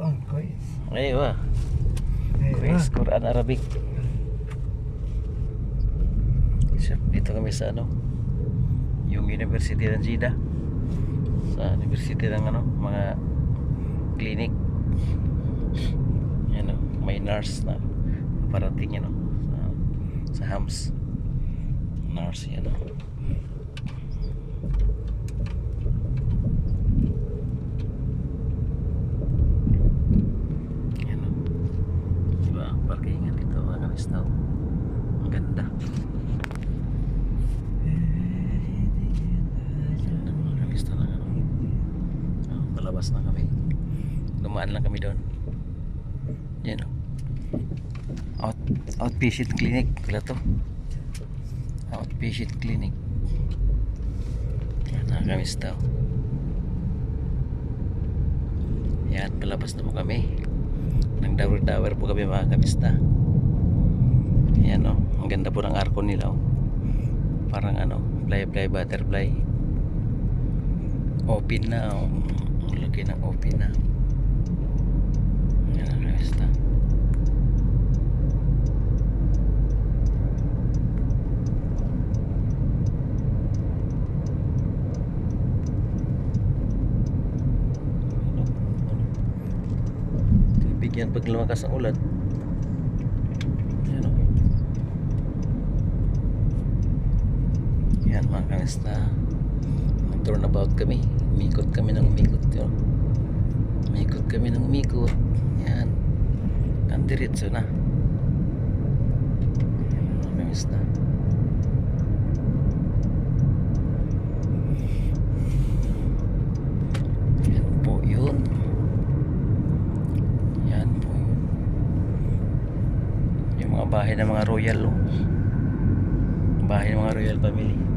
Quiz. Aywa. Aywa. Quiz Quran Arabic. So, dito kami sa yung University ng Jeddah. Sa University ng mga clinic. Yan may nurse na parating sa Hams. Nurse yan parkingan dito mga mistaw. Ang ganda. Mga mistaw na palabas na kami. Dumaan lang kami doon. Yan outpatient clinic pala to. Outpatient clinic. Yan mga mistaw. Yan palabas na po kami. Nang tower po kami mga kamista. Yan ang ganda po ng aircon nila parang fly butterfly. Open na ang laki ng open na. Yan ang kamista. Yan pag lumakas ang ulan. Yan mga kanista. Mag-turnabout kami. Umikot kami ng umikot. Umikot kami ng umikot. Yan. Kandiritso na. Yan mga kanista. Yan po yun. Bahay ng mga royal bahay ng mga royal family.